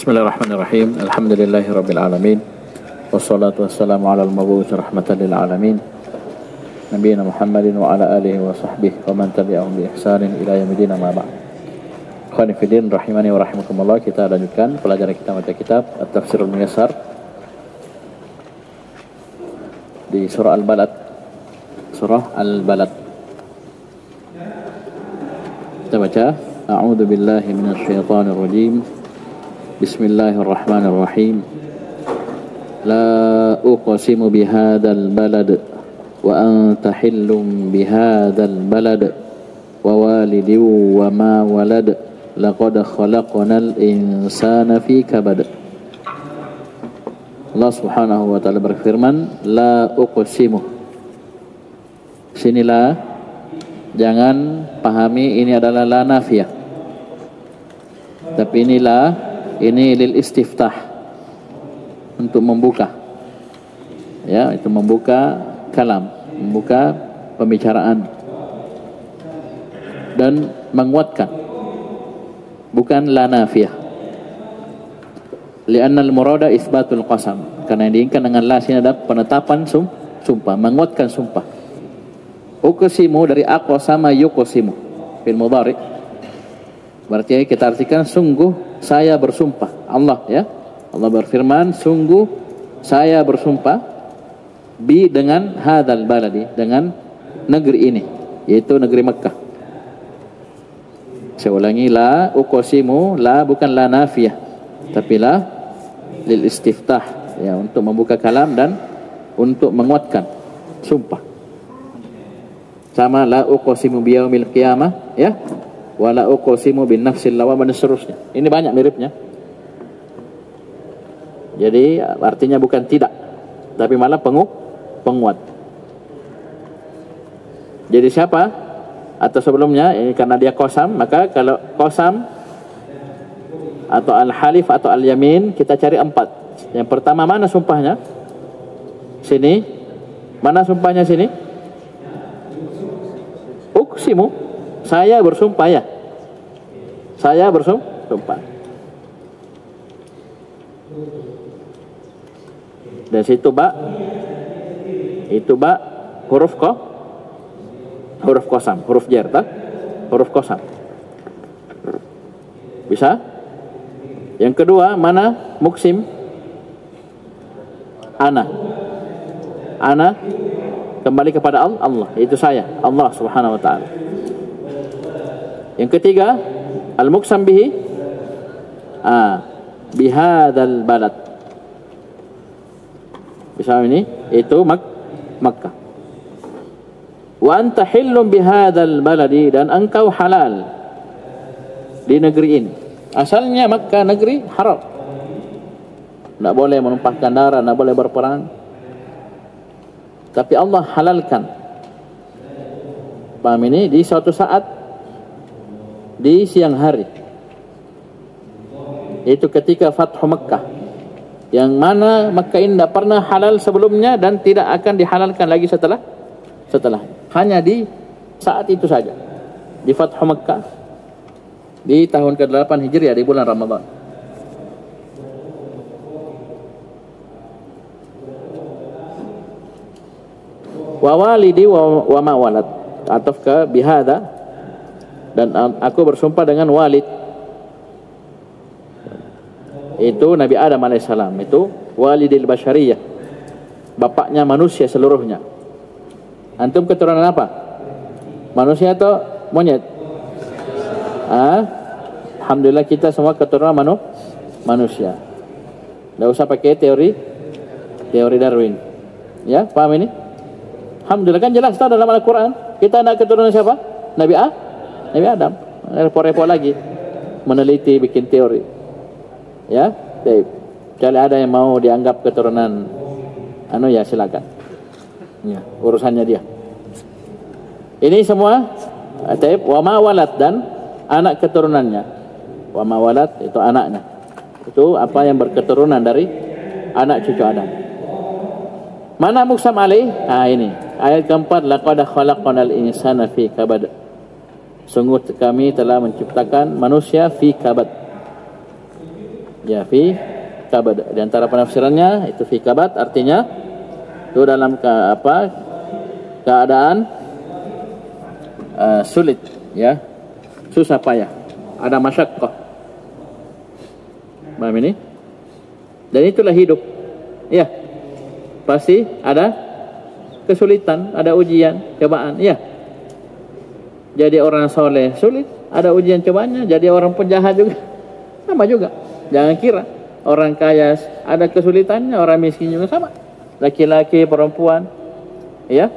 Bismillahirrahmanirrahim. Alhamdulillahirabbil alamin. Wassalatu wassalamu ala al-mab'uts rahmatan lil alamin. Nabiyina Muhammadin wa ala alihi wa sahbihi wa man tabi'ahum bi ihsanin ila yaumil ma ba'd. Ikhwani fillah rahimani wa rahimakumullah, kita lanjutkan pelajaran kita mata kitab At-Tafsirul Muyassar di surah Al-Balad. Surah Al-Balad. Kita baca, A'udzu billahi minasy syaithanir rajim. Bismillahirrahmanirrahim. La uqsimu bihadzal balad wa anta hillum bihadzal balad wa walidin wa ma walad laqad khalaqnal insana fi kabad. Allah Subhanahu wa taala berfirman, la uqsimu. Sinilah jangan pahami ini adalah la nafiyah. Tapi ini lil istiftah, untuk membuka, ya, itu membuka kalam, membuka pembicaraan dan menguatkan, bukan la nafiyah. Li'anna al-murada isbatul qasam, karena yang diinginkan dengan la sini ada penetapan sumpah, menguatkan sumpah. Uqsimu dari aqsama yuqsimu fil mudhari, berarti kita artikan sungguh saya bersumpah. Allah, ya, Allah berfirman, sungguh saya bersumpah bi dengan hadzal baladi, dengan negeri ini, yaitu negeri Mekkah. Saya ulangi, la uqsimu, la bukan la nafiyah, tapi la lil istiftah, ya, untuk membuka kalam dan untuk menguatkan sumpah. Sama la uqsimu biyaumil qiyamah, ya, wa la uqsimu bin nafsil lawwamah, dan seterusnya. Ini banyak miripnya. Jadi artinya bukan tidak, tapi malah penguat. Jadi siapa? Atau sebelumnya ini karena dia qasam, maka kalau qasam atau al-halif atau al-yamin kita cari 4. Yang pertama mana sumpahnya? Sini. Mana sumpahnya sini? Uqsimu, saya bersumpah, ya. Saya bersumpah. Dan situ ba, itu ba huruf qasam, huruf jar, tak? Huruf qasam. Bisa? Yang kedua mana muksim? Ana kembali kepada Allah, itu saya, Allah Subhanahu wa taala. Yang ketiga al-muqsam bihi, bihadzal balad. Bisa ini, itu Makkah. Wa anta hillum bihadzal baladi, dan engkau halal di negeri ini. Asalnya Makkah negeri haram, tidak boleh menumpahkan darah, tidak boleh berperang. Tapi Allah halalkan. Paham ini? Di suatu saat di siang hari, itu ketika Fathu Makkah, yang mana Makkah ini tidak pernah halal sebelumnya dan tidak akan dihalalkan lagi setelah hanya di saat itu saja, di Fathu Makkah di tahun ke-8 Hijriah, di bulan Ramadan. Wa walidi wa ma walad, ataf ke bihada, dan aku bersumpah dengan walid, itu Nabi Adam alaihissalam, itu walidil basyariyah, bapaknya manusia seluruhnya. Antum keturunan apa? Manusia atau monyet? Alhamdulillah kita semua keturunan manusia. Tidak usah pakai teori Darwin, ya, paham ini? Alhamdulillah, kan jelas tahu dalam Al-Quran kita anak keturunan siapa? Nabi Adam. Repot-repot lagi meneliti, bikin teori, ya. Baik. Kalau ada yang mau dianggap keturunan ya silakan, ya, urusannya dia. Ini semua taib wa ma walad, dan anak keturunannya. Wa ma walad itu anaknya, itu apa yang berketurunan dari anak cucu Adam. Mana muqsam alaih? Ini ayat keempat, laqad khalaqnal insana fi kabad. Sungguh kami telah menciptakan manusia fi kabad, Ya, fi kabad. Di antara penafsirannya itu fi kabad artinya itu dalam keadaan sulit, ya, susah payah, ada masyaqqah. Paham ini? Dan itulah hidup. Ya. Pasti ada kesulitan, ada ujian, cobaan, ya. Jadi orang soleh sulit, ada ujian cobaannya. Jadi orang penjahat juga sama juga. Jangan kira orang kaya ada kesulitannya, orang miskin juga sama. Laki-laki, perempuan, ya,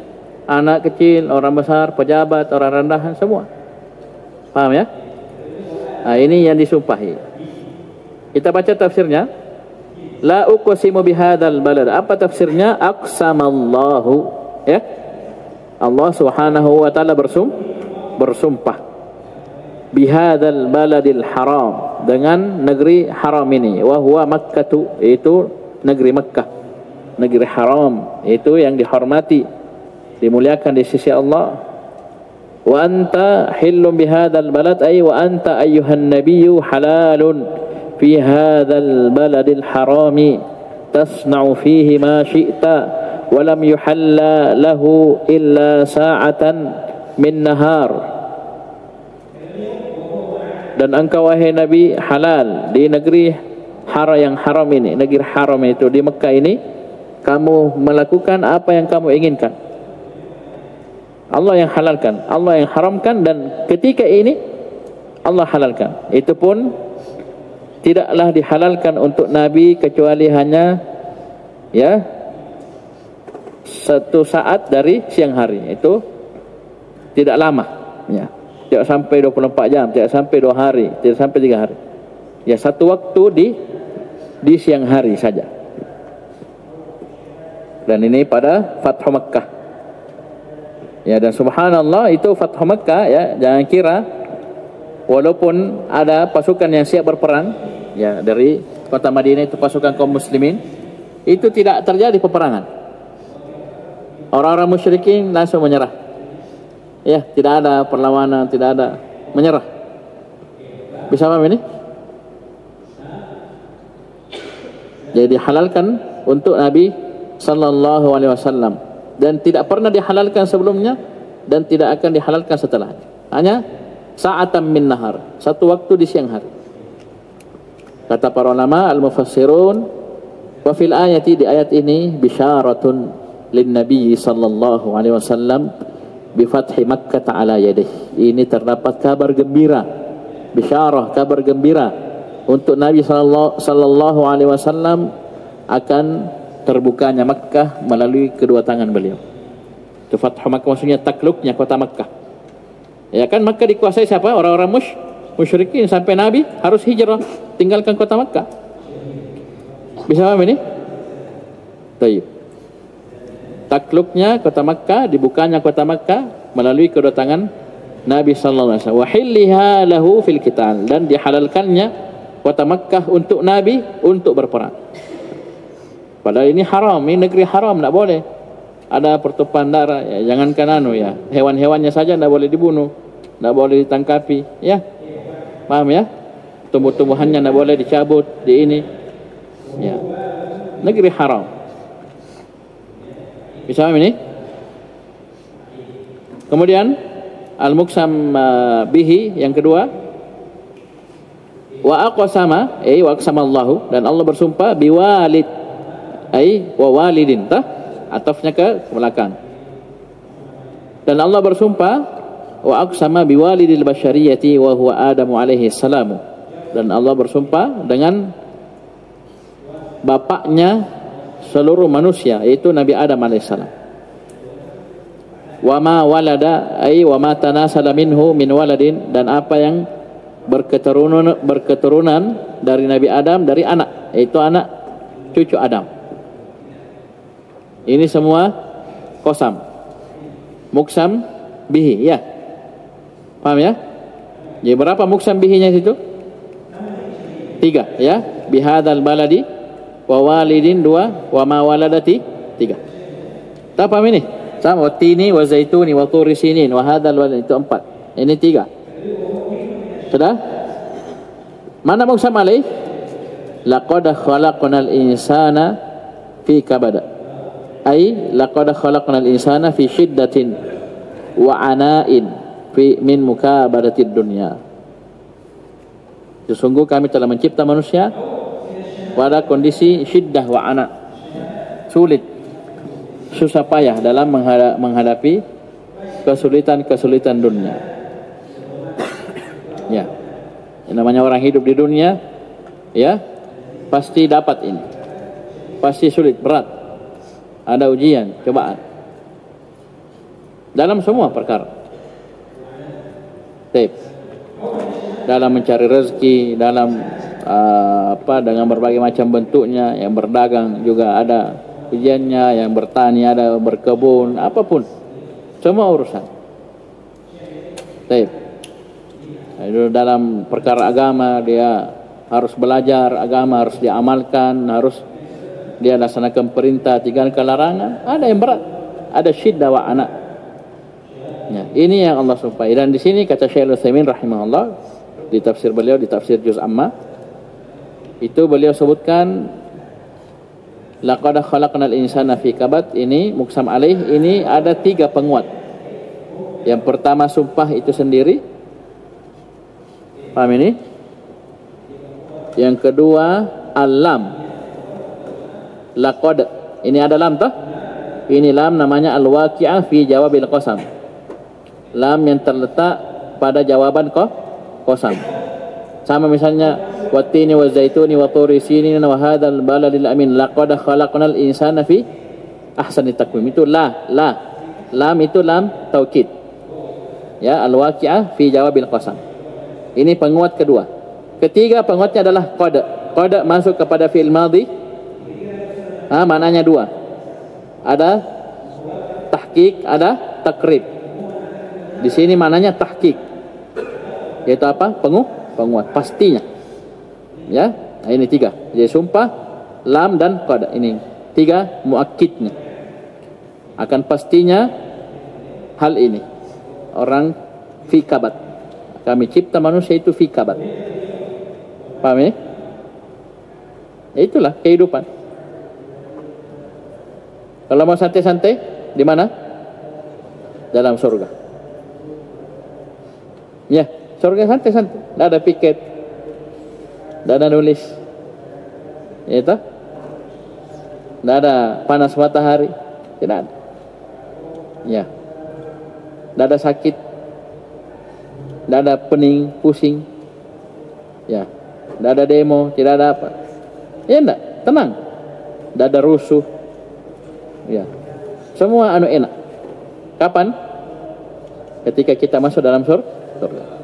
anak kecil, orang besar, pejabat, orang rendahan, semua. Paham ya? Nah, ini yang disumpahi. Kita baca tafsirnya. La uqsimu bihadzal balad. Apa tafsirnya? Aqsamallahu, ya. Allah Subhanahu wa taala bersumpah bihadzal baladil haram, dengan negeri haram ini, wa huwa Makkah, itu negeri Makkah, negeri haram, itu yang dihormati, dimuliakan di sisi Allah. Wa anta hillum bihadzal balad, ay wa anta ayyuhan nabiyyu halalun fi hadzal baladil harami tasna'u fihi ma syi'ta wa lam yuhalla lahu illa sa'atan min nahar. Dan engkau wahai Nabi halal di negeri yang haram ini, negeri haram itu di Mekah ini, kamu melakukan apa yang kamu inginkan. Allah yang halalkan, Allah yang haramkan, dan ketika ini Allah halalkan. Itu pun tidaklah dihalalkan untuk Nabi kecuali hanya, ya, satu saat dari siang hari. Itu tidak lama, ya. Tidak sampai 24 jam, tidak sampai 2 hari, tidak sampai 3 hari. Ya, satu waktu di siang hari saja. Dan ini pada Fathu Makkah. Ya, dan subhanallah itu Fathu Makkah, ya, jangan kira walaupun ada pasukan yang siap berperang, ya, dari kota Madinah itu pasukan kaum muslimin, itu tidak terjadi peperangan. Orang-orang musyrikin langsung menyerah. Ya, tidak ada perlawanan, tidak ada, menyerah. Bisa paham ini? Jadi dihalalkan untuk Nabi sallallahu alaihi wasallam, dan tidak pernah dihalalkan sebelumnya dan tidak akan dihalalkan setelahnya. Hanya sa'atan min nahar, satu waktu di siang hari. Kata para ulama al-mufassirun, wa fil ayati, di ayat ini, bisyaratun lin nabi sallallahu alaihi wasallam bi fathi Makkah ala yadihi. Ini terdapat kabar gembira, bisyarah, kabar gembira untuk Nabi sallallahu alaihi wasallam akan terbukanya Makkah melalui kedua tangan beliau. Itu Fathu Makkah maksudnya takluknya kota Makkah. Ya kan, Makkah dikuasai siapa? Orang-orang musyrikin, sampai Nabi harus hijrah tinggalkan kota Makkah. Bisa paham ini? Baik. Takluknya kota Makkah, dibukanya kota Makkah melalui kedua tangan Nabi sallallahu alaihi wasallam. Wa hilliha lahu fil qital, dan dihalalkannya kota Makkah untuk Nabi untuk berperang. Padahal ini haram, ini negeri haram, tidak boleh ada pertumpahan darah, ya. Jangankan ya, hewan-hewannya saja tidak boleh dibunuh, tidak boleh ditangkapi, ya. Paham ya? Tumbuh-tumbuhannya tidak boleh dicabut di ini, ya. Negeri haram. Bisa paham ini? Kemudian al-muqsam bihi yang kedua, wa aqsama, wa aqsamallahu, dan Allah bersumpah biwalid, wa walidin, atafnya ke belakang. Dan Allah bersumpah wa aqsama biwalidil basyariyati wa huwa Adam alaihi salam, dan Allah bersumpah dengan bapaknya seluruh manusia, yaitu Nabi Adam alaihissalam. Wa ma walada, wa ma tanasala minhu min waladin, dan apa yang berketurunan dari Nabi Adam, dari anak, yaitu anak cucu Adam. Ini semua qasam, muqsam bihi, ya. Paham ya? Jadi berapa muqsam bihinya itu? 3, ya. Bihadzal baladi, wa walidin 2, wa ma waladati 3. Tak paham ini? Sama, wa tini wa zaituni wa turi sinin wa hadzal walad, itu 4. Ini 3. Sudah? Mana muqsam alaih? laqad khalaqnal insana fi kabad. Ai laqad khalaqnal insana fi syiddatin wa ana'in fi min mukabadatid dunya. Sesungguh kami telah mencipta manusia pada kondisi syiddah wa ana, sulit, susah payah dalam menghadapi kesulitan-kesulitan dunia. Ya, yang namanya orang hidup di dunia, ya, pasti dapat ini, pasti sulit, berat, ada ujian, cobaan dalam semua perkara. Dalam mencari rezeki, dalam dengan berbagai macam bentuknya, yang berdagang juga ada ujiannya, yang bertani ada, berkebun, apapun, semua urusan. Dalam perkara agama dia harus belajar, agama harus diamalkan, harus dia laksanakan perintah, tinggalkan larangan. Ada yang berat, ada syiddah wa ana. Ya, ini yang Allah sumpah. Dan di sini kata Syekh Al-Utsaimin rahimahullah di tafsir beliau, di tafsir Juz Amma, itu beliau sebutkan laqad khalaqnal insana fi kabad, ini muqsam alaih, ini ada 3 penguat. Yang pertama sumpah itu sendiri, paham ini? Yang kedua al-lam, laqad, ini ada lam toh? Ini lam namanya al-waqi'ah fi jawabil qasam, lam yang terletak pada jawaban qasam. Sama misalnya wattini wazaituni wa turi sinin wa hadzal baladil amin laqad khalaqnal insana fi ahsani taqwim. Itu lam itu lam taukid, ya, al-waqi'ah fi jawabil qasam. Ini penguat kedua. Ketiga penguatnya adalah qad. Qad masuk kepada fi'il madhi, maknanya 2. Ada tahqiq, ada takrib. Di sini maknanya tahqiq, yaitu apa? Penguat, pastinya. Ya, nah ini 3. Jadi sumpah, lam dan qad, ini 3 muakkidnya. Akan pastinya hal ini. Orang fi kabad. Kami cipta manusia itu fi kabad. Paham ya? Ya itulah kehidupan. Kalau mau santai-santai, di mana? Dalam surga. Ya, surga santai-santai. Tidak ada piket, tidak ada nulis, ya itu, tidak ada panas matahari, tidak ada. Ya, tidak ada sakit, tidak ada pening, pusing, ya, tidak ada demo, tidak ada apa. Ya tidak, tenang, tidak ada rusuh, ya, semua enak. Kapan? Ketika kita masuk dalam surga.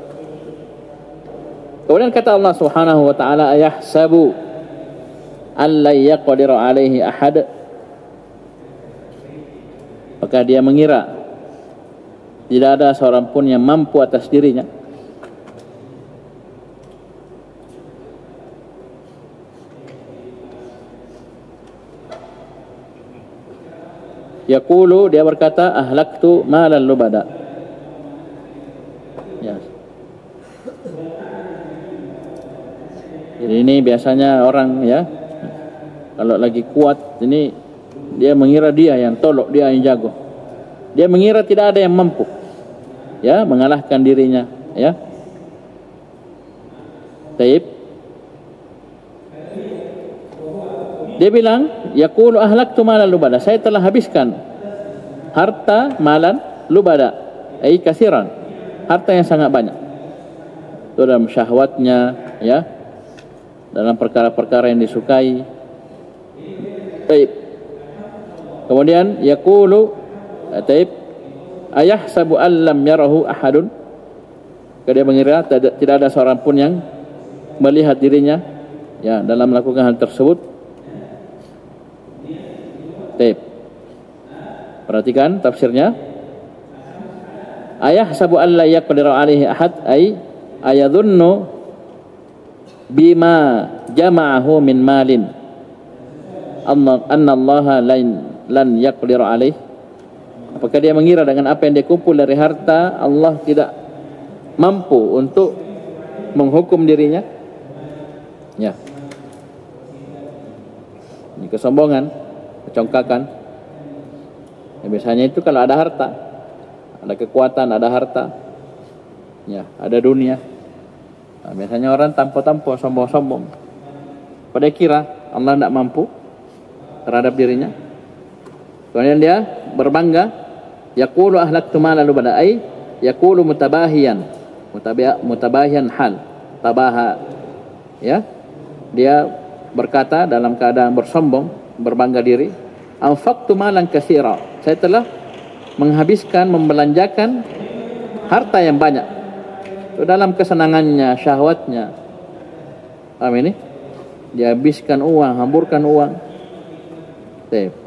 Kemudian kata Allah Subhanahu wa taala, ayahsabu an la yaqdiru alaihi ahad. Apakah dia mengira tidak ada seorang pun yang mampu atas dirinya? Yaqulu, dia berkata, ahlaktu malan lubada. Ya. Jadi ini biasanya orang, ya, kalau lagi kuat ini dia mengira dia yang tolok, dia yang jago. Dia mengira tidak ada yang mampu, ya, mengalahkan dirinya, ya. Taib. Dia bilang, yaqulu ahlaktu malan lubada. Saya telah habiskan harta malan lubada, ai kasiran. Harta yang sangat banyak. Itu dalam syahwatnya, ya, dalam perkara-perkara yang disukai. Taib. Kemudian yaqulu, taib, ayahsabu an lam yarahu ahadun. Dia mengira tidak ada seorang pun yang melihat dirinya, ya, dalam melakukan hal tersebut. Taib. Perhatikan tafsirnya. Ayahsabu an la yaqdiru alaihi ahad, ay ayadhunnu bima jama'ahu min malin anna Allah lan yaqdiru alaih. Apakah dia mengira dengan apa yang dia kumpul dari harta, Allah tidak mampu untuk menghukum dirinya? Ya. Ini kesombongan, kecongkakan. Ya, biasanya itu kalau ada harta, ada kekuatan, ada harta, ya, ada dunia. Nah, biasanya orang tampo-tampo, sombong-sombong. Pada kira Allah tidak mampu terhadap dirinya. Kemudian dia berbangga, yaqulu ahlaktu malan lubada, ay yaqulu mutabahiyan, mutabahiyan hal, tabaha. Ya, dia berkata dalam keadaan bersombong, berbangga diri, anfaqtu malan katsira, saya telah menghabiskan, membelanjakan harta yang banyak. Itu dalam kesenangannya, syahwatnya. Paham ini? Dia habiskan uang, hamburkan uang.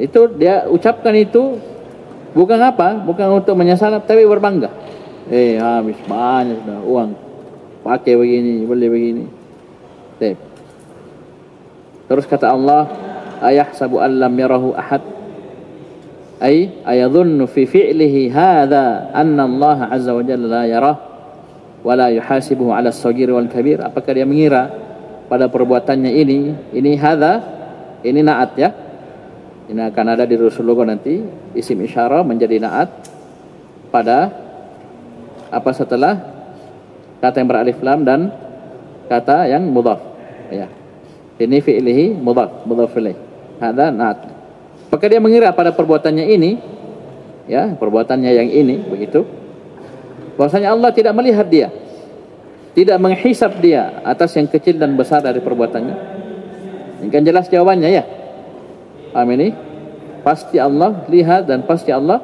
Itu dia ucapkan itu bukan apa? Bukan untuk menyesal, tapi berbangga. Habis banyak sudah uang. Pakai begini, beli begini. Terus kata Allah, ayahsabu an lam yarahu ahad? Ayadhunnu fi fi'lihi hadha anna Allah azza wa jalla la yarah wa la yuhasibuhu 'ala as-saghir wal kabir? Apakah dia mengira pada perbuatannya ini hadha, ini naat ya? Ini akan ada di Rasulullah nanti, isim isyarah menjadi naat pada apa setelah kata yang beralif lam dan kata yang mudhaf. Ya. Ini fi'lihi mudhaf, mudhaf ilaih. Hadza naat. Maka dia mengira pada perbuatannya ini, ya, perbuatannya yang ini begitu, bahwasanya Allah tidak melihat dia, tidak menghisab dia atas yang kecil dan besar dari perbuatannya. Ini kan jelas jawabannya ya. Paham ini? Pasti Allah lihat dan pasti Allah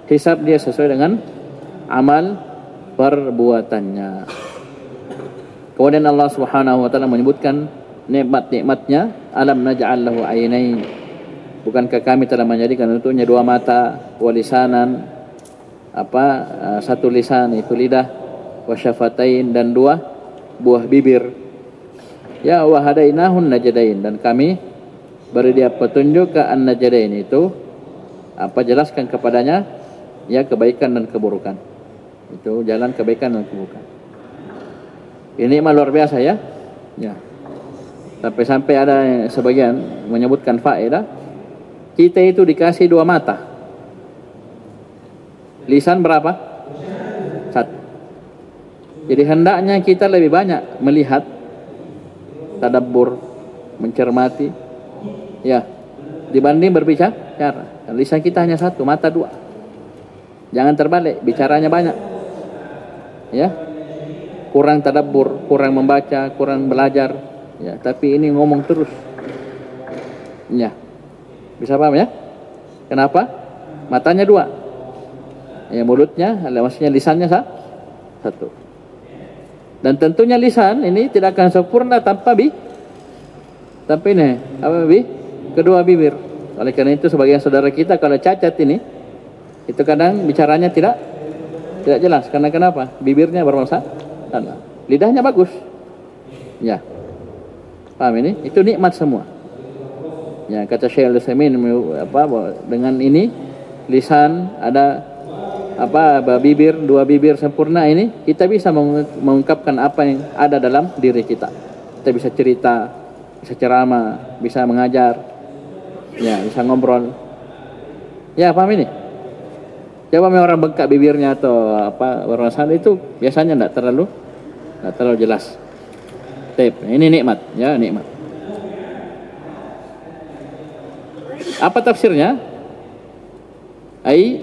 hisab dia sesuai dengan amal perbuatannya. Kemudian Allah Subhanahu wa taala menyebutkan nikmat-nikmatnya, alam naj'al lahu ainain, bukankah kami telah menjadikan untuknya dua mata, wa lisanan, satu lisan itu lidah, wa syafatain, dan dua buah bibir. Ya, wa hadainahun najdain, dan kami beri dia petunjuk ke an-najdain itu jelaskan kepadanya ya kebaikan dan keburukan. Itu jalan kebaikan dan keburukan. Ini nikmat luar biasa ya. Ya. Sampai ada sebagian menyebutkan faedah, kita itu dikasih dua mata. Lisan berapa? Satu. Jadi hendaknya kita lebih banyak melihat, tadabbur, mencermati, ya, dibanding berbicara. Lisan kita hanya satu, mata dua. Jangan terbalik, bicaranya banyak. Ya, kurang tadabbur, kurang membaca, kurang belajar. Ya, tapi ini ngomong terus. Ya, bisa paham ya? Kenapa? Matanya dua. Ya, mulutnya, maksudnya lisannya satu. Dan tentunya lisan ini tidak akan sempurna tanpa ini kedua bibir. Oleh karena itu sebagian saudara kita kalau cacat ini, itu kadang bicaranya tidak jelas. Karena kenapa? Bibirnya bermasalah, lidahnya bagus. Ya, paham ini? Itu nikmat semua. Ya, kata Syekh Al-Utsaimin dengan ini lisan ada bibir, dua bibir sempurna ini, kita bisa mengungkapkan apa yang ada dalam diri kita. Kita bisa cerita, bisa ceramah, bisa mengajar, ya, bisa ngobrol. Ya, paham ini? Coba orang bengkak bibirnya atau bermasalah itu biasanya tidak terlalu jelas. Ini nikmat, ya, nikmat. Apa tafsirnya?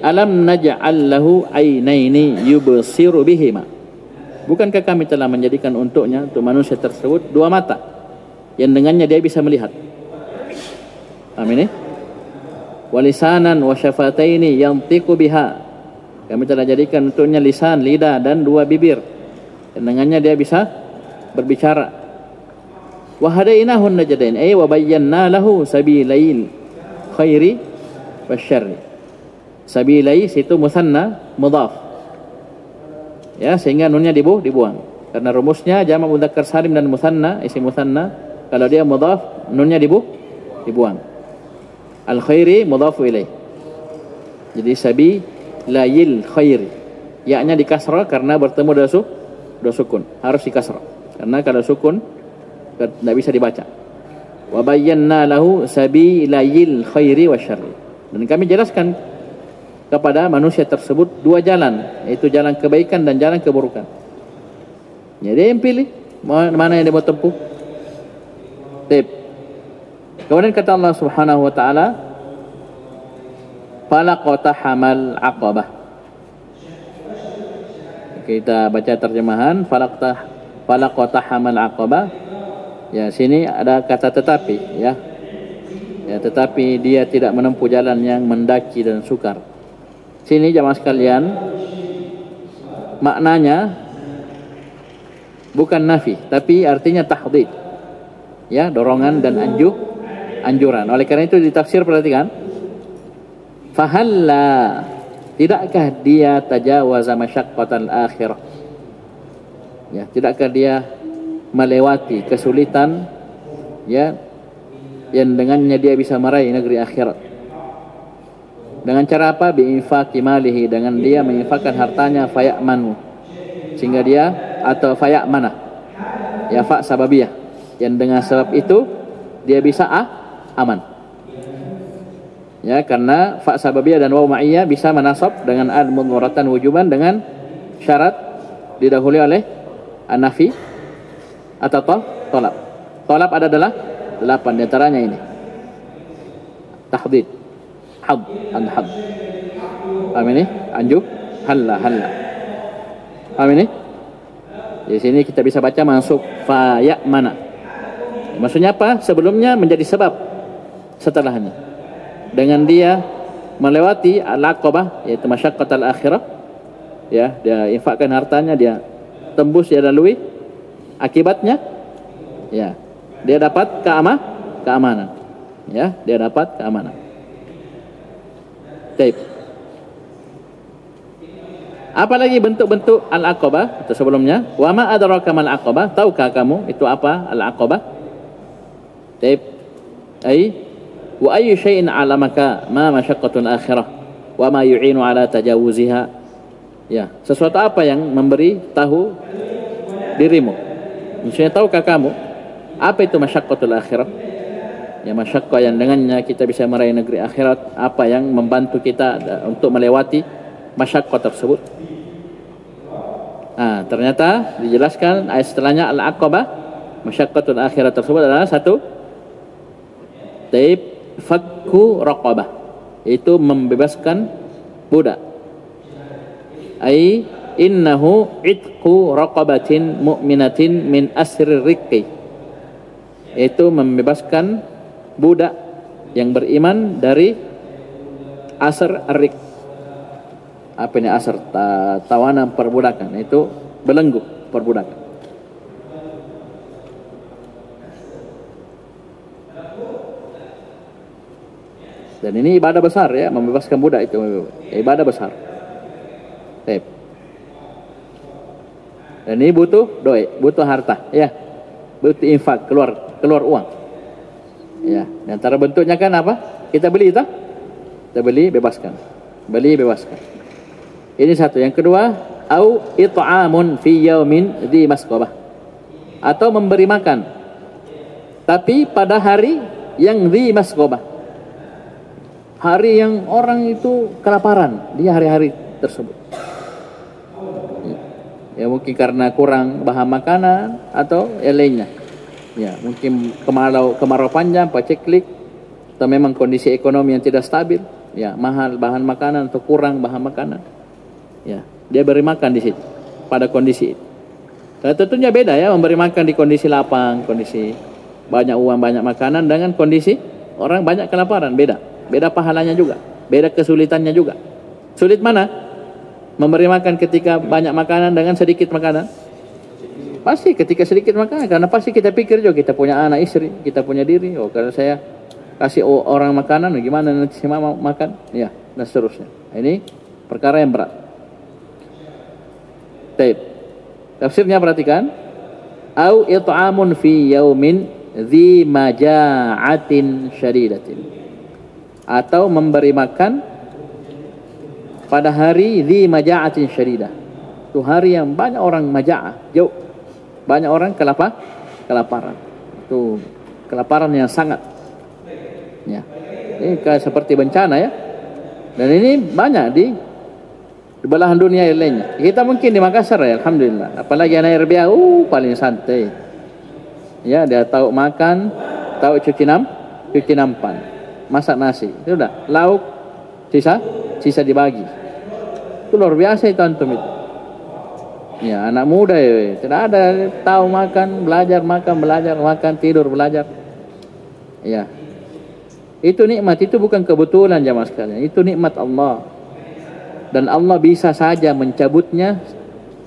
Alam naj'al lahu ainaini yubsiru bihima. Bukankah kami telah menjadikan untuknya, untuk manusia tersebut, dua mata yang dengannya dia bisa melihat. Amin. Walisanan wa syafataini yantiqu biha. Kami telah jadikan untuknya lisan, lidah, dan dua bibir yang dengannya dia bisa berbicara. Wa hadainahun najdain, wa bayyana lahu sabilail khairi wasyarri. Sabilai itu musanna mudhaf. Ya, sehingga nunnya dibuang. Karena rumusnya jamak mudzakkar salim dan musanna, isim musanna, kalau dia mudhaf nunnya dibuang. Al khairi mudhafu ilaih. Jadi sabilail khairi. Ya-nya di kasrah karena bertemu dua sukun. Harus di kasrah. Karena kalau sukun tidak bisa dibaca. Wa bayyana lahu sabilayil khairi wasyarri. Dan kami jelaskan kepada manusia tersebut dua jalan, yaitu jalan kebaikan dan jalan keburukan. Ya, dia yang pilih mana yang dia mau tempuh. Baik. Kemudian kata Allah Subhanahu wa taala, falaqtahamal aqabah. Kita baca terjemahan falaqtahamal aqabah. Ya, sini ada kata tetapi, ya. Ya, tetapi dia tidak menempuh jalan yang mendaki dan sukar. Sini jamaah sekalian, maknanya bukan nafi, tapi artinya tahdid. Ya, dorongan dan anjuran. Oleh karena itu ditafsir, perhatikan. Fahalla, tidakkah dia tajawaza masyaqqatal akhirah? Ya, tidakkah dia melewati kesulitan, ya, yang dengannya dia bisa meraih negeri akhirat. Dengan cara apa? Bi'infaqi malihi, dengan dia menginfakkan hartanya, fayamanu, sehingga dia, atau fayamana, ya, fa sababiyah, yang dengan sebab itu dia bisa aman. Ya, karena fa sababiyah dan waw ma'iyah bisa menasab dengan al mudmaratan wujuban, dengan syarat didahului oleh an-nafi atau tolab. Tolab adalah 8, di antaranya ini. Tahdid, had, had. Paham ini? Anju, halla. Paham ini? Di sini kita bisa baca masuk fa ya mana. Maksudnya apa? Sebelumnya menjadi sebab, setelahnya. Dengan dia melewati al-aqabah, yaitu masyaqqatul akhirah, ya, dia infakkan hartanya, dia tembus, dia lalui, akibatnya, ya, dia dapat keamanan. Ya, dia dapat keamanan. Baik. Apalagi bentuk-bentuk al-aqabah itu sebelumnya? Wa ma adraka mal aqabah? Tahukah kamu itu apa al-aqabah? Baik. Wa ayyu syai'in 'alamaka ma masyaqqatul akhirah wa ma yu'inu 'ala tajawuziha? Ya, sesuatu apa yang memberi tahu dirimu? Maksudnya, tahukah kamu apa itu masyaqqatul akhirah? Ya, masyaqqah yang dengannya kita bisa meraih negeri akhirat. Apa yang membantu kita untuk melewati masyaqqah tersebut? Ternyata dijelaskan ayat setelahnya al-aqabah, masyaqqatul akhirah tersebut adalah satu, taib fakku raqabah, itu membebaskan budak. Innahu itqu raqabatin mu'minatin min asrir riqqi, yaitu membebaskan budak yang beriman dari asr ar-riq. Apa ini asr? Tawanan perbudakan, itu belenggu perbudakan. Dan ini ibadah besar, ya, membebaskan budak itu ibadah besar. Baik. Dan ini butuh doi, butuh harta, ya, butuh infak, keluar uang. Ya, di antara bentuknya kan apa? Kita beli itu, kita beli, bebaskan, beli, bebaskan. Ini satu. Yang kedua, au it'amun fi yaumin dzi masqabah, atau memberi makan, tapi pada hari yang dzi masqabah, hari yang orang itu kelaparan, dia hari-hari tersebut. Ya, mungkin karena kurang bahan makanan atau yang lainnya. Ya, mungkin kemarau panjang, paceklik, atau memang kondisi ekonomi yang tidak stabil. Ya, mahal bahan makanan atau kurang bahan makanan. Ya, dia beri makan di situ pada kondisi itu. Dan tentunya beda, ya, memberi makan di kondisi lapang, kondisi banyak uang, banyak makanan, dengan kondisi orang banyak kelaparan. Beda pahalanya juga, beda kesulitannya juga. Sulit mana? Memberi makan ketika banyak makanan dengan sedikit makanan? Pasti ketika sedikit makanan, karena pasti kita pikir juga kita punya anak istri, kita punya diri. Oh, kalau saya kasih orang makanan, gimana nanti saya mau makan? Ya, dan seterusnya. Ini perkara yang berat. Baik. Tafsirnya perhatikan. Au it'amun fi yaumin dzi maja'atin syadidatin, atau memberi makan pada hari dzi maja'atin syadidah, itu hari yang banyak orang maja'ah, jauh, banyak orang kelaparan. Itu kelaparan yang sangat. Ya. Ini seperti bencana ya. Dan ini banyak di belahan dunia yang lainnya. Kita mungkin di Makassar ya, alhamdulillah. Apalagi anak RBA, paling santai. Ya, dia tahu makan, tahu cuci nampan, masak nasi. Itu udah, lauk sisa dibagi. Itu luar biasa itu antum itu. Ya, anak muda ya, tidak ada tahu makan, belajar makan, tidur belajar. Ya. Itu nikmat, itu bukan kebetulan jamaah sekalian. Itu nikmat Allah. Dan Allah bisa saja mencabutnya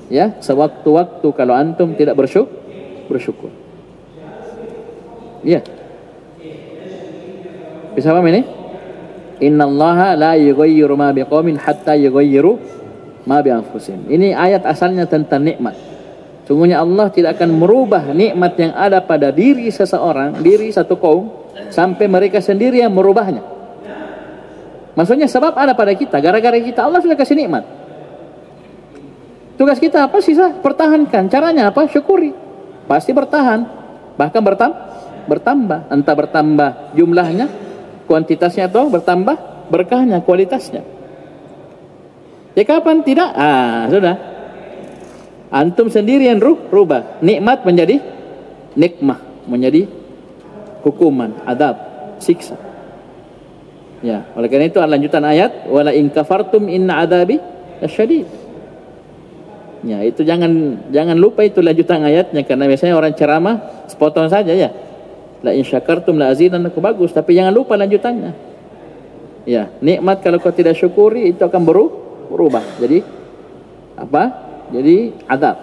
ya, sewaktu-waktu kalau antum tidak bersyukur. Ya. Bisa paham ini? Innallaha la yughayyiru ma biqaumin hatta yughayyiru ma bi anfusihim. Ini ayat asalnya tentang nikmat. Sungguhnya Allah tidak akan merubah nikmat yang ada pada diri seseorang, diri satu kaum, sampai mereka sendiri yang merubahnya. Maksudnya sebab ada pada kita, gara-gara kita Allah sudah kasih nikmat. Tugas kita apa? Sisa pertahankan. Caranya apa? Syukuri. Pasti bertahan, bahkan bertambah. Entah bertambah jumlahnya, kuantitasnya, atau bertambah berkahnya, kualitasnya. Ya kapan tidak? Sudah. Antum sendiri yang rubah. Nikmat menjadi nikmah, menjadi hukuman, adab, siksa. Ya, oleh karena itu lanjutan ayat, wala in kafartum inna adabi lasyadid. Ya, itu jangan lupa itu lanjutan ayatnya, karena biasanya orang ceramah sepotong saja ya. La in syakartum la azidannakum, bagus, tapi jangan lupa lanjutannya. Ya, nikmat kalau kau tidak syukuri itu akan berubah. Jadi apa? Jadi adab.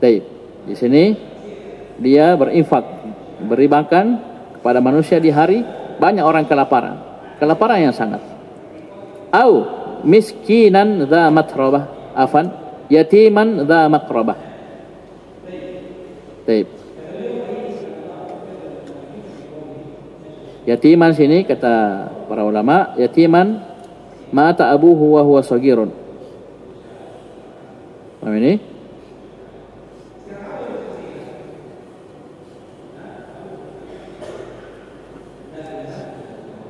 Baik. Di sini dia berinfak, beri makan kepada manusia di hari banyak orang kelaparan yang sangat. Au miskinan dza matrabah, yatiman dza maqrabah. Baik. Yatiman sini kata para ulama, yatiman mata abuhu wa huwa shagirun. Paham ini?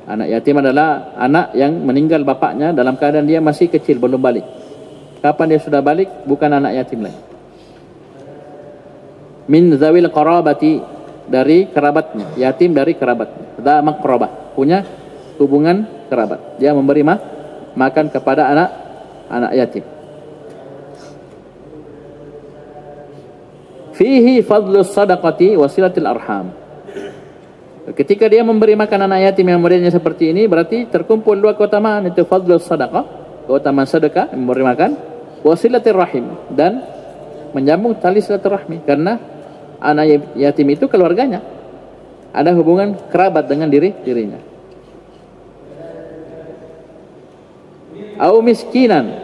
Anak yatim adalah anak yang meninggal bapaknya dalam keadaan dia masih kecil, belum balik. Kapan dia sudah balik, bukan anak yatim lagi. Min zawil qarabati, dari kerabatnya. Yatim dari kerabatnya. Dza maqrabah, punya hubungan kerabat. Dia memberi makan kepada anak yatim. Fihi fadlus sadaqati wasilatil arham. Ketika dia memberi makan anak yatim yang muridnya seperti ini, berarti terkumpul dua keutamaan, itu fadlus sadaqah, keutamaan sedekah, memberi makan, wasilatir rahim, dan menyambung tali silaturahmi, karena anak yatim itu keluarganya, ada hubungan kerabat dengan dirinya. Au miskinan,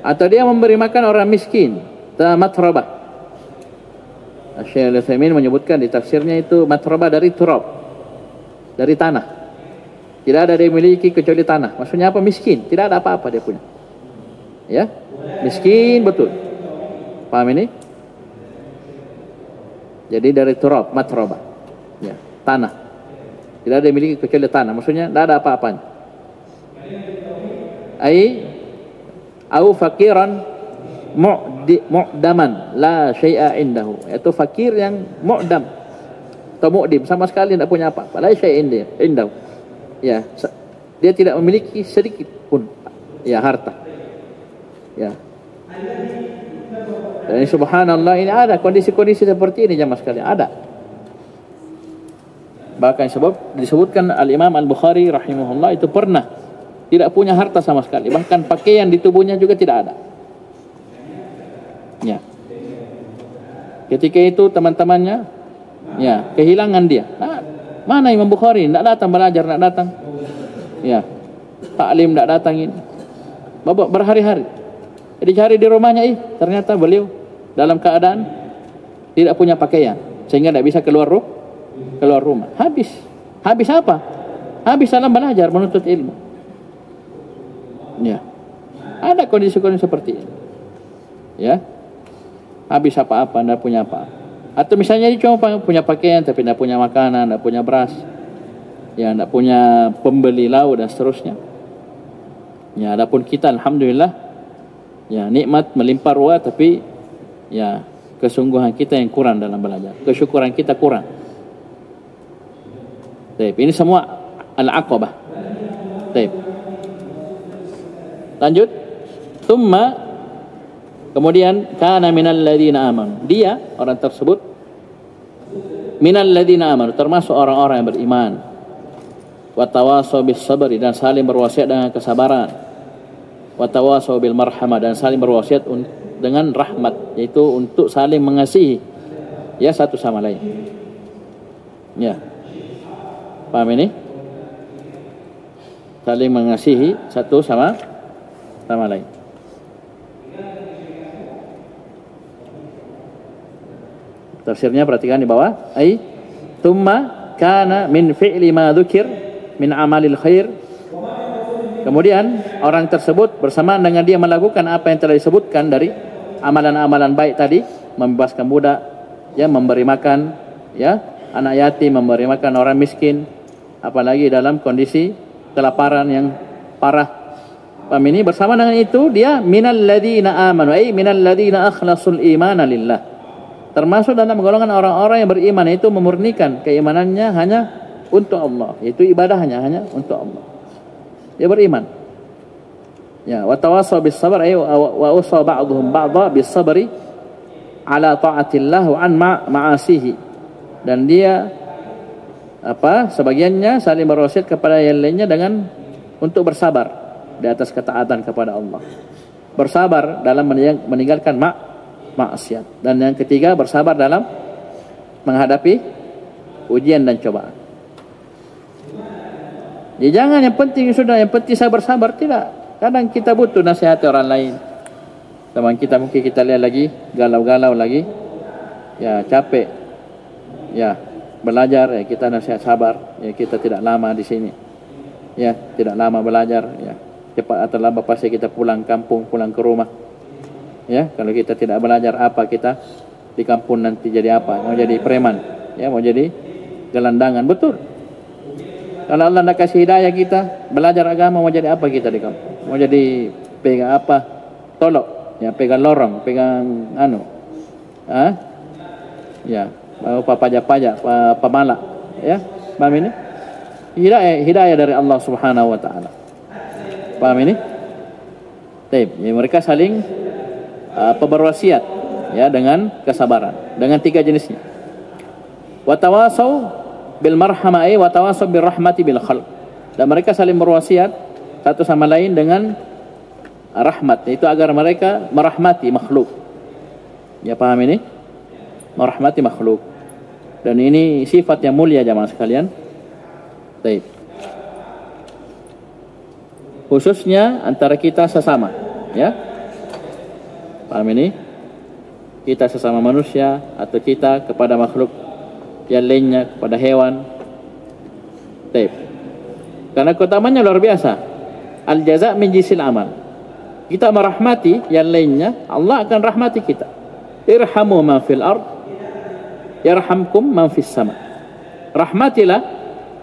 atau dia memberi makan orang miskin, matrabah. Syekh Al-Utsaimin menyebutkan di tafsirnya itu matrabah dari turab, dari tanah. Tidak ada dia miliki kecuali tanah. Maksudnya apa? Miskin, tidak ada apa-apa dia punya. Ya, miskin betul. Paham ini? Jadi dari turab, matrabah. Ya, tanah. Tidak ada dia miliki kecuali tanah. Maksudnya tidak ada apa-apanya. Au fakiran mu'daman la syai'a indahu, yaitu fakir yang mu'dam atau mu'dim, sama sekali tidak punya apa-apa, la syai'a indahu, ya, dia tidak memiliki sedikit pun ya harta, ya. Dan subhanallah, ini ada kondisi-kondisi seperti ini jamaah sekalian, ada. Bahkan sebab disebutkan Al-Imam Al-Bukhari rahimahullah itu pernah tidak punya harta sama sekali, bahkan pakaian di tubuhnya juga tidak ada. Ya. Ketika itu teman-temannya ya kehilangan dia. Mana Imam Bukhari? Tidak datang belajar, tidak datang. Ya. Taklim tidak datangin. Babak berhari-hari. Jadi cari di rumahnya, ternyata beliau dalam keadaan tidak punya pakaian, sehingga tidak bisa keluar rumah. Habis apa? Habis dalam belajar, menuntut ilmu. Ya. Ada kondisi-kondisi seperti ini. Ya. Habis apa-apa, tidak punya apa. Atau misalnya dia cuma punya pakaian tapi tidak punya makanan, tidak punya beras, ya, tidak punya pembeli lauk dan seterusnya. Ya, adapun kita alhamdulillah, ya, nikmat melimpah ruah, tapi ya kesungguhan kita yang kurang dalam belajar, kesyukuran kita kurang. Baik, ini semua al-aqabah. Baik. Lanjut. Tsumma, kemudian kana minal ladzina amanu. Dia, orang tersebut, minal ladzina amanu, termasuk orang-orang yang beriman. Wa tawasaw bis sabri, dan saling berwasiat dengan kesabaran. Wa tawasaw bil marhamah, dan saling berwasiat dengan rahmat, yaitu untuk saling mengasihi, ya, satu sama lain. Ya. Paham ini? Saling mengasihi satu sama lain. Tafsirnya perhatikan di bawah. Ai thumma kana min fi'li ma dzukir min amalil khair. Kemudian orang tersebut bersamaan dengan dia melakukan apa yang telah disebutkan dari amalan-amalan baik tadi, membebaskan budak, ya, memberi makan, ya, anak yatim, memberi makan orang miskin, apalagi dalam kondisi kelaparan yang parah. Paham ini? Bersama dengan itu dia minal ladzina amanu, ai minal ladzina akhlasul imana lillah. Termasuk dalam golongan orang-orang yang beriman, itu memurnikan keimanannya hanya untuk Allah, yaitu ibadahnya hanya untuk Allah. Dia beriman. Ya, wa tawasaw bis sabr, ay wa usa ba'dhum ba'dha bis sabri ala ta'atillah wa an ma'asihi. Dan dia sebagiannya saling berwasiat kepada yang lainnya dengan untuk bersabar di atas ketaatan kepada Allah. Bersabar dalam meninggalkan maksiat. Dan yang ketiga, bersabar dalam menghadapi ujian dan cobaan. Ya, jangan yang penting sudah, yang penting saya bersabar, tidak. Kadang kita butuh nasihat orang lain. Teman kita mungkin kita lihat lagi galau-galau lagi, ya, capek, ya, belajar, ya, kita nasihat sabar, ya, kita tidak lama di sini, ya, tidak lama belajar, ya, cepat atau lambat pasti kita pulang kampung, pulang ke rumah, ya. Kalau kita tidak belajar, apa kita di kampung nanti jadi apa? Mau jadi preman, ya, mau jadi gelandangan, betul. Kalau Allah nak kasih hidayah kita belajar agama, mau jadi apa kita di kampung? Mau jadi pegang apa? Tolok, ya, pegang lorong, pegang ya, pajak-pajak, pemalak, ya, paham ini? Hidayah dari Allah Subhanahu wa taala. Paham ini? Baik, ya, mereka saling berwasiat, ya, dengan kesabaran, dengan tiga jenisnya. Wa tawasaw bil marhamah, wa tawasaw bir rahmati bil khalq. Dan mereka saling berwasiat satu sama lain dengan rahmat, itu agar mereka merahmati makhluk. Ya, paham ini? Merahmati makhluk. Dan ini sifat yang mulia jamaah sekalian. Baik. Khususnya antara kita sesama, ya. Paham ini? Kita sesama manusia atau kita kepada makhluk yang lainnya, kepada hewan. Baik. Karena keutamanya luar biasa. Al-jaza' min jinsil amal. Kita merahmati yang lainnya, Allah akan rahmati kita. Irhamu man fil ard yarhamkum man fis sama. Rahmatilah,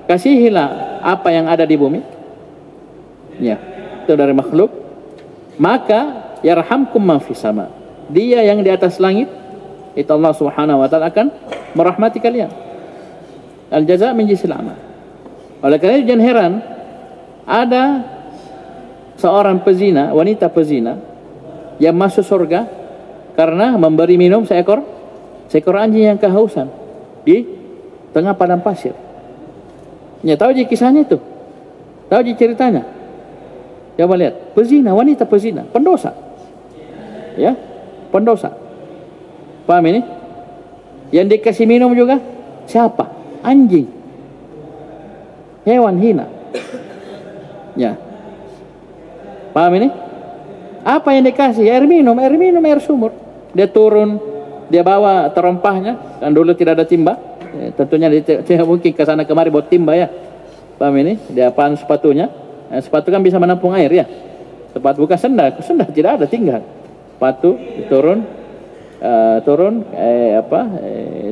kasihilah apa yang ada di bumi, ya, itu dari makhluk, maka yarhamkum man fis sama. Dia yang di atas langit, itu Allah Subhanahu wa taala akan merahmati kalian. Al-jaza' min jinsil amal. Oleh karena itu jangan heran ada seorang pezina, wanita pezina yang masuk surga karena memberi minum seekor anjing yang kehausan di tengah padang pasir. Ya, tahu je kisahnya itu? Tahu je ceritanya? Coba lihat, pezina, wanita pezina, pendosa. Ya, pendosa. Paham ini? Yang dikasih minum juga siapa? Anjing. Hewan hina. Ya. Paham ini? Apa yang dikasih? Air minum, air sumur. Dia turun, dia bawa terompahnya, kan dulu tidak ada timba, ya, tentunya dia tidak mungkin ke sana kemari bawa timba, ya. Paham ini? Dia pan sepatunya, sepatu kan bisa menampung air, ya. Sepatu bukan sendal tidak ada, tinggal sepatu turun, turun,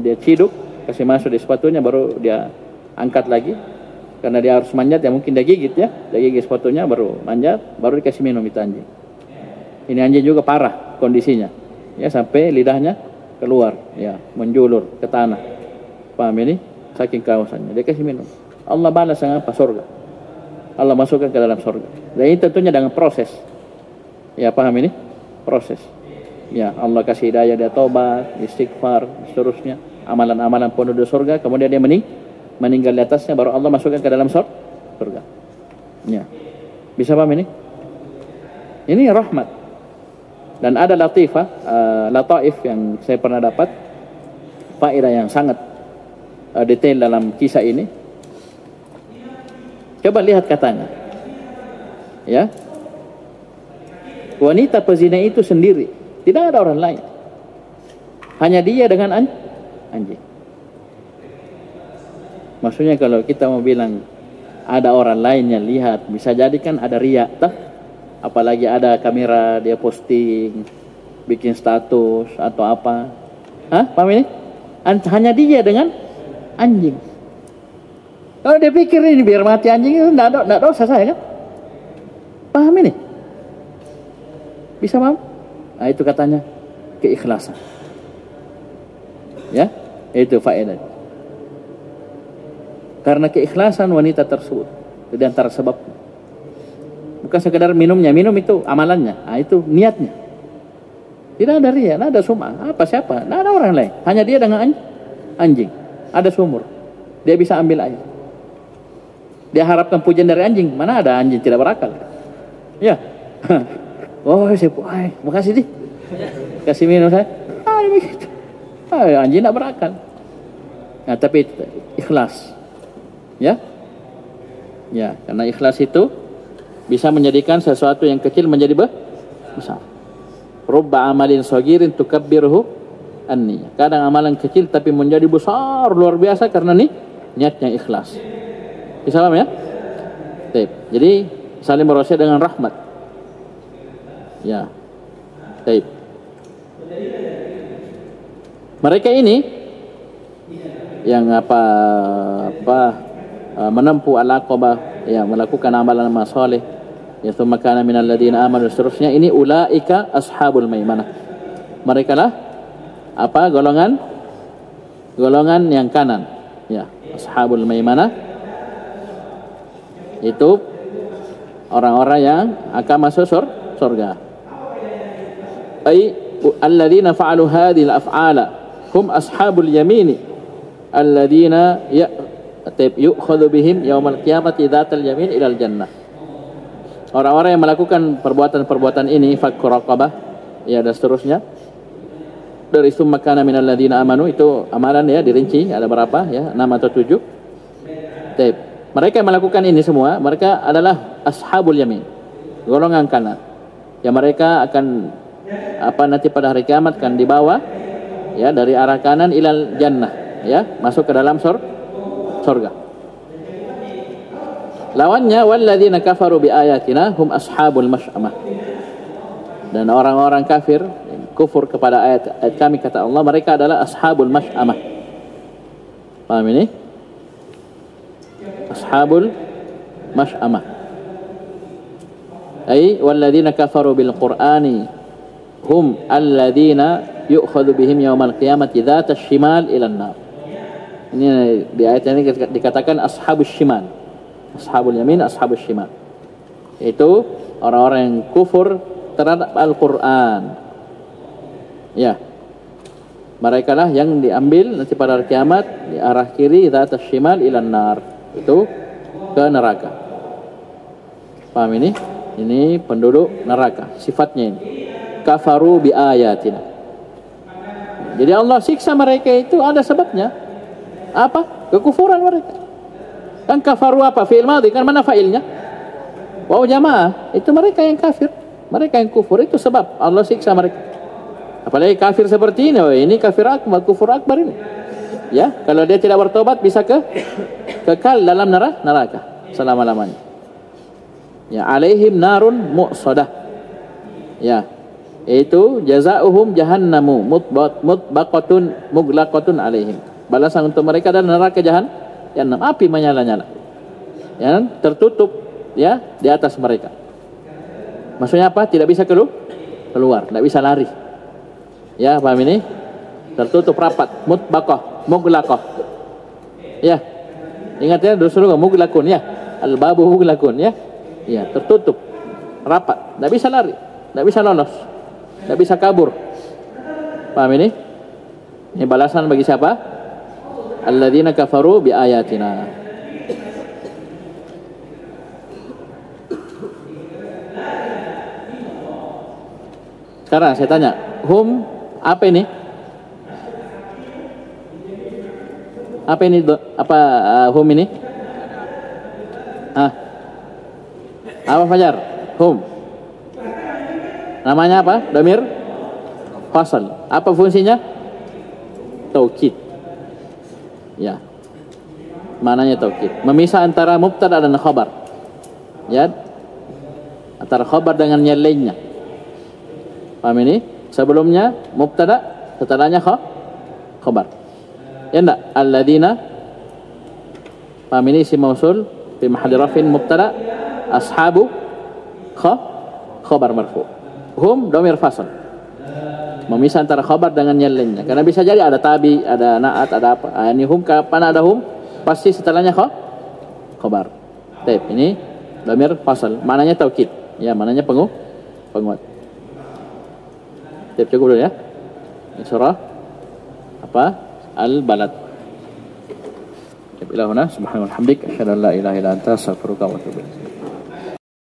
dia ciduk, kasih masuk di sepatunya, baru dia angkat lagi. Karena dia harus manjat, ya mungkin dia gigit ya, dia gigit sepatunya, baru manjat, baru dikasih minum itu anjing. Ini anjing juga parah kondisinya, ya sampai lidahnya keluar, ya menjulur ke tanah. Paham ini? Saking kawasannya, dia kasih minum. Allah balas dengan apa? Surga. Allah masukkan ke dalam surga. Dan ini tentunya dengan proses. Ya paham ini? Proses. Ya Allah kasih hidayah, dia tobat, istighfar, seterusnya. Amalan-amalan penduduk surga, kemudian dia meninggal di atasnya, baru Allah masukkan ke dalam surga. Ya. Bisa paham ini? Ini rahmat. Dan ada lataif yang saya pernah dapat, faedah yang sangat detail dalam kisah ini. Coba lihat katanya. Ya. Wanita pezina itu sendiri, tidak ada orang lain. Hanya dia dengan anjing. Maksudnya kalau kita mau bilang ada orang lain yang lihat, bisa jadi kan ada riak, tak? Apalagi ada kamera dia posting, bikin status atau apa. Hah? Paham ini? Hanya dia dengan anjing. Kalau dia pikir ini biar mati anjing itu tidak dosa saya kan? Paham ini? Bisa paham? Nah itu katanya keikhlasan. Ya, itu faedah. Karena keikhlasan wanita tersebut, di antara sebab, bukan sekedar minumnya, minum itu amalannya, nah itu niatnya. Tidak ada riya, tidak ada sum'ah, siapa, tidak ada orang lain, hanya dia dengan anjing. Ada sumur, dia bisa ambil air. Dia harapkan pujian dari anjing, mana ada anjing tidak berakal. Ya, oh makasih di, kasih minum saya, begitu. Anjing tidak berakal. Nah tapi ikhlas. Ya, karena ikhlas itu bisa menjadikan sesuatu yang kecil menjadi besar. Rubba amalin sagirin tukabbiruhu an-niyah. Kadang amalan kecil tapi menjadi besar luar biasa karena niatnya ikhlas. Bisa paham ya? Baik. Jadi saling berwasiat dengan rahmat. Ya. Baik. Mereka ini yang menempuh al-aqabah, ya melakukan amalan masalih, ya thumma kana minal ladina amanu, seterusnya, ini ulaika ashabul maimanah. Mereka lah golongan yang kanan, ya ashabul maimanah itu orang-orang yang akan masuk surga. Ai alladzina fa'alu hadhil af'ala hum ashabul yamini alladzina yu'khadhu bihim yaumal qiyamati dzatal yamin ilal jannah. Orang-orang yang melakukan perbuatan-perbuatan ini, fakku raqabah, ya dan seterusnya, dari summa kana minal ladzina amanu, itu amalan ya dirinci ada berapa ya, 6 atau 7. Mereka yang melakukan ini semua, mereka adalah ashabul yamin, golongan kanan. Ya mereka akan nanti pada hari kiamat akan dibawa ya dari arah kanan ilal jannah, ya masuk ke dalam surga. Lawannya walladzina kafaru biayatina hum ashabul masy'amah. Dan orang-orang kafir kufur kepada ayat kami, kata Allah, mereka adalah ashabul masy'amah. Paham ini? Ashabul masy'amah. Ai walladzina kafaru bil qur'ani hum alladzina yu'khadhu bihim yaumal qiyamati dzatas shimal ilan nar. Ini di ayat ini dikatakan ashabus shimal, ashabul yamin, ashabus shimal. Itu orang-orang yang kufur terhadap Al-Quran. Ya, mereka lah yang diambil nanti pada hari kiamat di arah kiri, dzatas shimal ilan nar, itu ke neraka. Paham ini? Ini penduduk neraka, sifatnya ini. Kafaru bi ayatina. Jadi Allah siksa mereka itu ada sebabnya. Apa? Kekufuran mereka. Kan kafaru apa? Fi'il madhi, kan mana fa'ilnya? Waw jamaah. Itu mereka yang kafir, mereka yang kufur, itu sebab Allah siksa mereka. Apalagi kafir seperti ini, ini kafir akbar, kufur akbar ini. Ya, kalau dia tidak bertobat bisa kekal dalam neraka selama-lamanya. Ya, alaihim narun mu'sadah. Ya. Yaitu jazaohum jahannamu mutbaqatun muglaqatun alaihim. Balasan untuk mereka adalah neraka jahannam, api menyala-nyala. Ya, tertutup ya di atas mereka. Maksudnya apa? Tidak bisa keluar, tidak bisa lari. Ya, paham ini? Tertutup rapat, mutbaqah, muglaqah. Ya. Ingat ya, dulu muglaqun ya. Al-babu muglaqun ya. Ya, tertutup. Rapat, tidak bisa lari, tidak bisa lolos. Tidak bisa kabur. Paham ini? Ini balasan bagi siapa? Alladzina kafaru bi ayatina. Sekarang saya tanya, hum apa ini? Apa ini? Hum ini? Apa Fajar? Hum. Namanya apa? Damir fasal. Apa fungsinya? Taukid. Ya. Mananya taukid. Memisah antara mubtada dan khabar. Ya. Antara khabar dengan yang lainnya. Paham ini? Sebelumnya mubtada, setelahnya khabar. Ya enggak? Alladzina. Paham ini isim mausul fi mahalli rafin mubtada, ashabu khabar marfu. Hum dhamir fasal. Memisah antara khabar dengan yang lainnya. Karena bisa jadi ada tabi, ada naat, ada apa. Ini hum, kapan ada hum? Pasti setelahnya khabar. Baik, ini dhamir fasal. Mananya taukid. Ya, mananya penguat. Baik, cukup dulu ya. Surah apa? Al-Balad. Bila huna subhanallahi wa bihamdihi asyhadu an la ilaha illa anta astaghfiruka wa atubu ilaik.